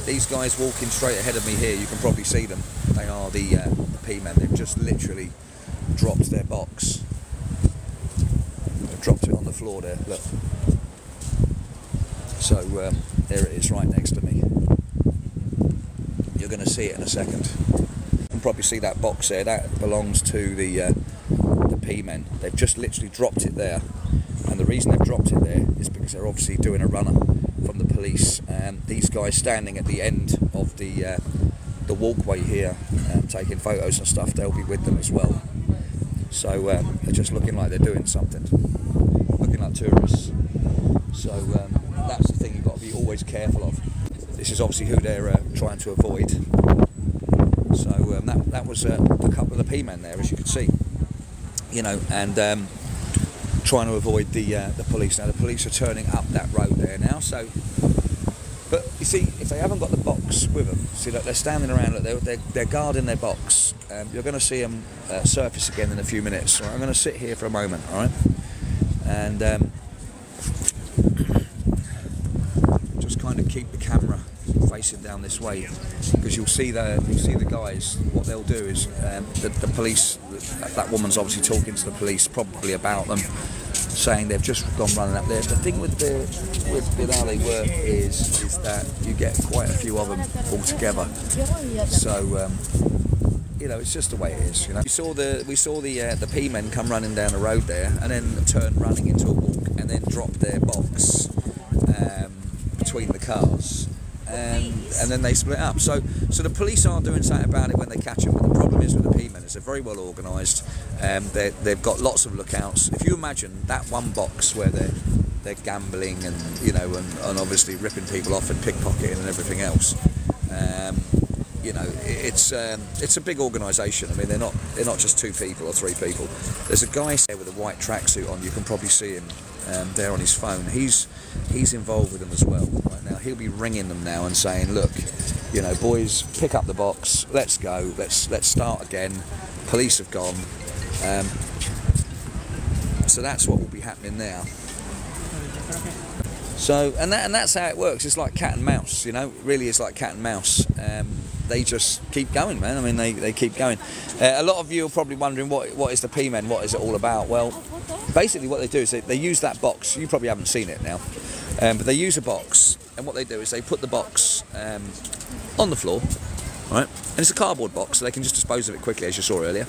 these guys walking straight ahead of me here, you can probably see them. They are the P-men. They've just literally dropped their box. They've dropped it on the floor there, look. So there it is, right next to me. You're going to see it in a second. You can probably see that box there. That belongs to the P-men. They've just literally dropped it there, and the reason they've dropped it there is because they're obviously doing a runner from the police. These guys standing at the end of the walkway here, taking photos and stuff, they'll be with them as well. So they're just looking like they're doing something, looking like tourists. So that's the thing you've got to be always careful of. This is obviously who they're trying to avoid. So that was a couple of the P-men there, as you can see, you know, and trying to avoid the police. Now the police are turning up that road there now. So, but you see, if they haven't got the box with them, see, look, they're standing around. Look, they're guarding their box. You're going to see them surface again in a few minutes. So I'm going to sit here for a moment, all right, and just kind of keep the camera facing down this way, because you'll see the guys. What they'll do is the police. That woman's obviously talking to the police, probably about them, saying they've just gone running up there. The thing with how they work is that you get quite a few of them all together. So you know, it's just the way it is. You know, we saw the P-men come running down the road there, and then turn running into a walk, and then drop their box between the cars. And then they split up. So the police are doing something about it when they catch them. But the problem is with the P-men is they're very well organised. They've got lots of lookouts. If you imagine that one box where they're gambling and, you know, and obviously ripping people off and pickpocketing and everything else, you know, it's a big organisation. I mean, they're not just 2 people or 3 people. There's a guy there with a white tracksuit on. You can probably see him there on his phone. He's involved with them as well. Right now, he'll be ringing them now and saying, "Look, you know, boys, pick up the box. Let's go. Let's start again. Police have gone." So that's what will be happening now. So and that's how it works. It's like cat and mouse. You know, it really is like cat and mouse. They just keep going, man. I mean, they keep going. A lot of you are probably wondering what is the P-men, what is it all about? Well, basically what they do is they use that box. You probably haven't seen it now, but they use a box, and what they do is they put the box on the floor, right? And it's a cardboard box, so they can just dispose of it quickly, as you saw earlier.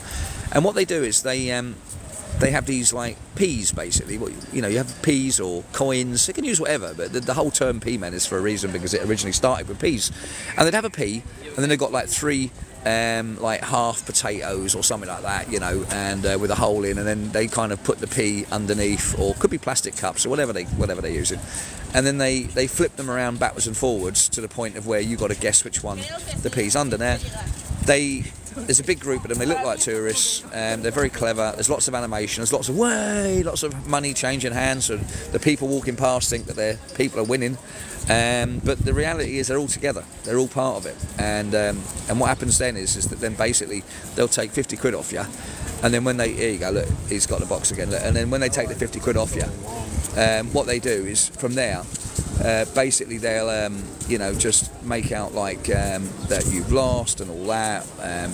And what they do is they have these like peas, basically. You know, you have peas or coins. They can use whatever, but the whole term P-men is for a reason, because it originally started with peas. And they'd have a pea, and then they've got like 3 like half potatoes or something like that, you know, and with a hole in, and then they kind of put the pea underneath, or could be plastic cups or whatever they're using, and then they flip them around backwards and forwards to the point of where you got to guess which one the pea's under. Now, there's a big group of them. They look like tourists. They're very clever. There's lots of animation. There's lots of money changing hands. So the people walking past think that people are winning. But the reality is they're all together. They're all part of it. And what happens then is that then basically they'll take 50 quid off you. And then when here you go, look, he's got the box again. Look, and then when they take the 50 quid off you, what they do is from there, basically they'll you know, just make out like that you've lost and all that,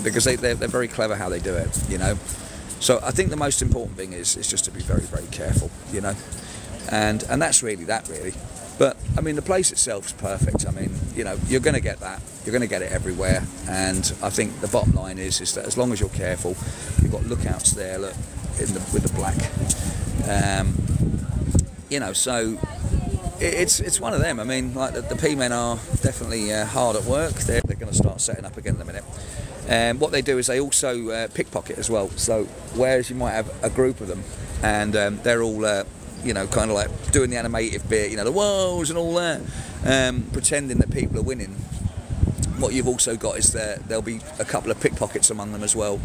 because they're very clever how they do it, you know. So I think the most important thing is just to be very, very careful, you know, and that's really that really. But I mean, the place itself is perfect. I mean, you know, you're going to get that. You're going to get it everywhere. And I think the bottom line is that as long as you're careful, you've got lookouts there, look, with the black. You know, so it's one of them. I mean, like the P-men are definitely hard at work. They're going to start setting up again in a minute. What they do is they also pickpocket as well. So whereas you might have a group of them, and they're all you know, kind of like doing the animated bit, you know, the woes and all that, pretending that people are winning. What you've also got is there'll be a couple of pickpockets among them as well,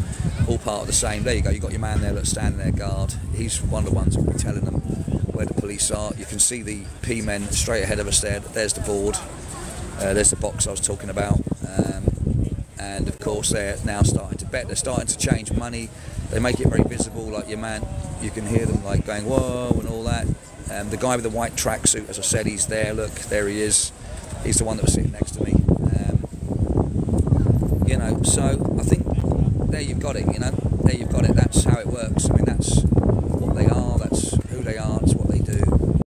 all part of the same. There you go, you've got your man there that's standing there guard. He's one of the ones that will be telling them where the police are. You can see the P-men straight ahead of us there. There's the board. There's the box I was talking about. And of course they're now starting to bet. They're starting to change money. They make it very visible, like your man, you can hear them like going whoa and all that. The guy with the white tracksuit, as I said, he's there. Look, there he is. He's the one that was sitting next to me. you know. So I think there you've got it, you know. There you've got it. That's how it works. I mean, that's